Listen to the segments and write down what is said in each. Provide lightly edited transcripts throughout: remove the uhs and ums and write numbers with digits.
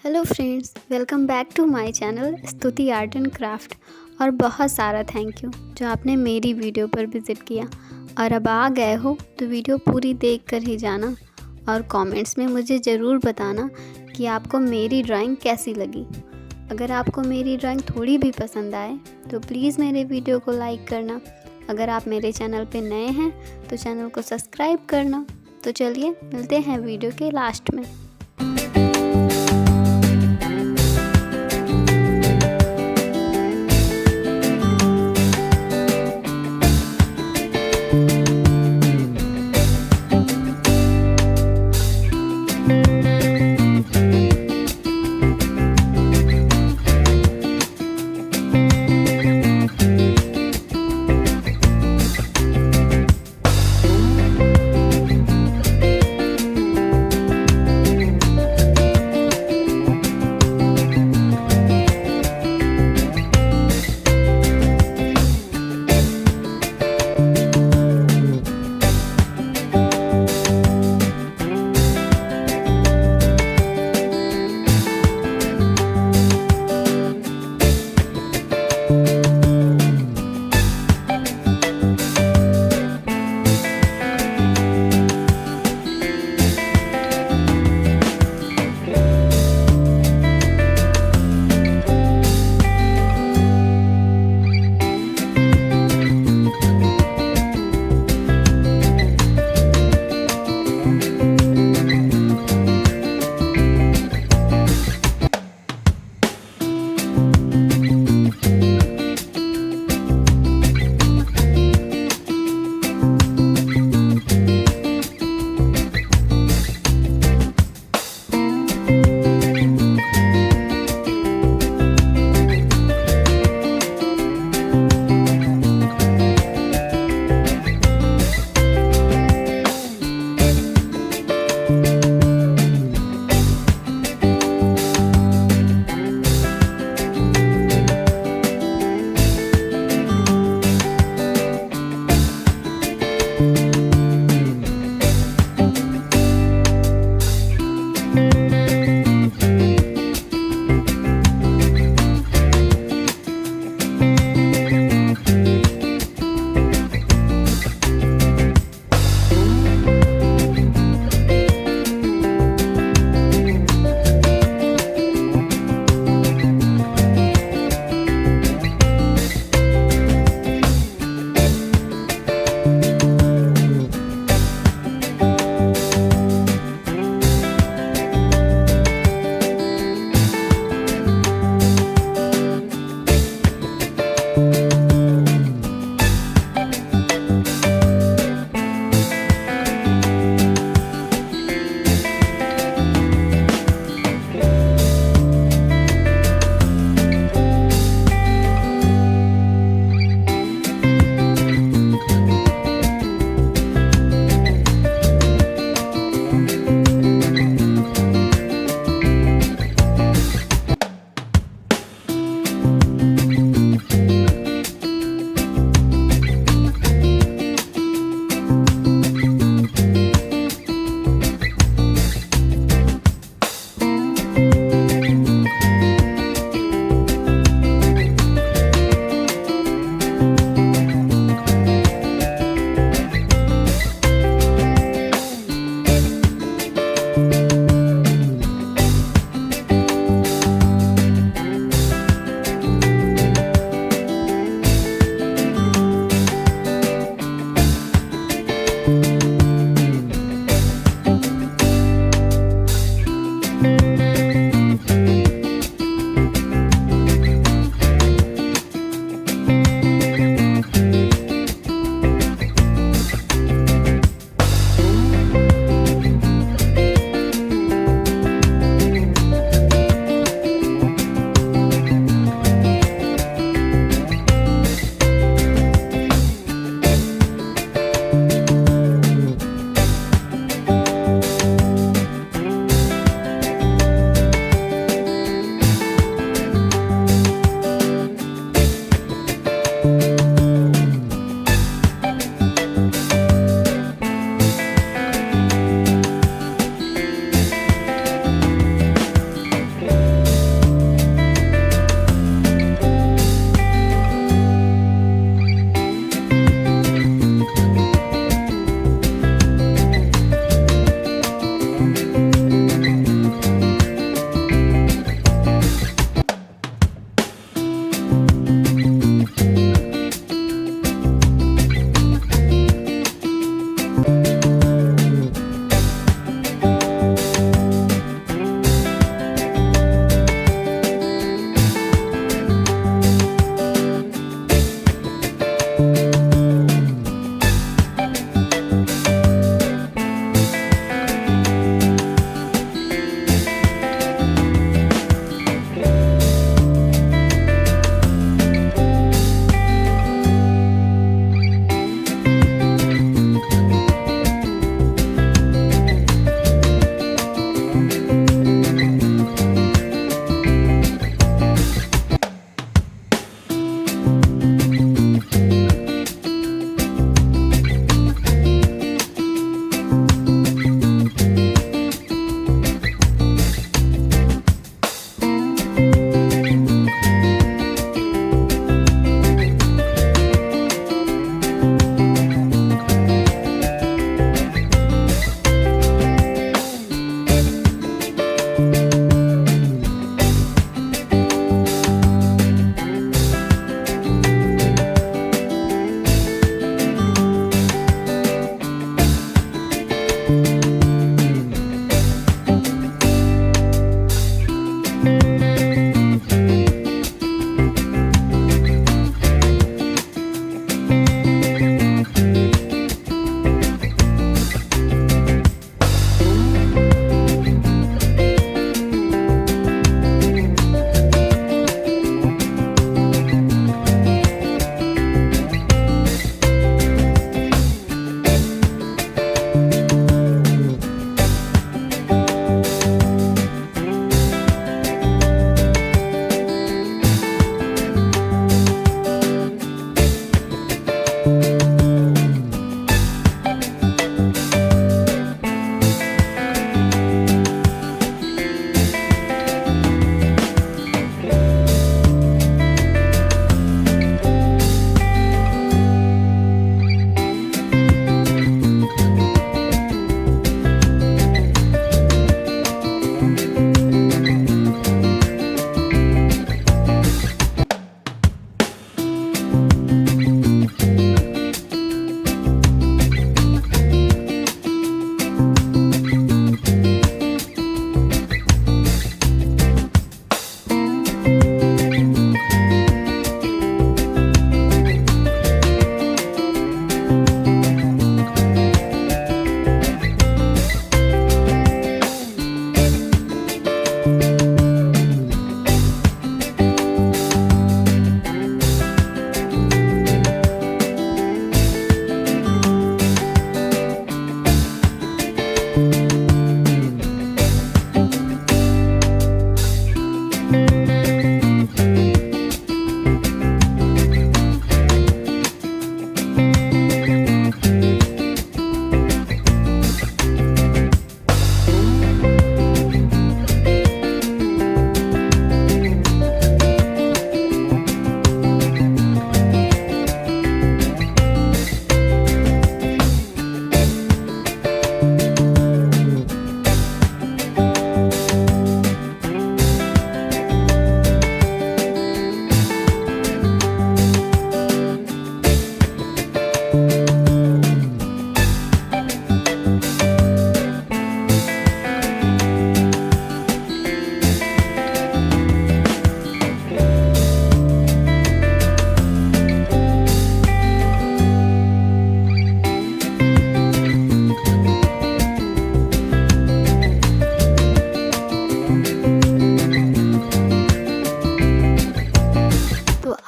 Hello friends, welcome back to my channel Stuti art and craft. और बहुत सारा thank you जो आपने मेरी वीडियो पर विज़िट किया। और अब आ गए हो तो वीडियो पूरी देख कर ही जाना और कमेंट्स में मुझे ज़रूर बताना कि आपको मेरी ड्राइंग कैसी लगी। अगर आपको मेरी ड्राइंग थोड़ी भी पसंद आए तो प्लीज़ मेरे वीडियो को लाइक करना। अगर आप मेरे चैनल पे नए हैं तो चैनल को सब्सक्राइब करना। तो चलिए मिलते हैं वीडियो के लास्ट में।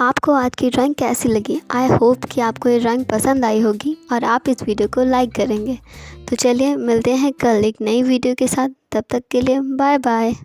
आपको आज की ड्राइंग कैसी लगी? आई होप कि आपको ये ड्राइंग पसंद आई होगी और आप इस वीडियो को लाइक करेंगे। तो चलिए मिलते हैं कल एक नई वीडियो के साथ। तब तक के लिए बाय बाय।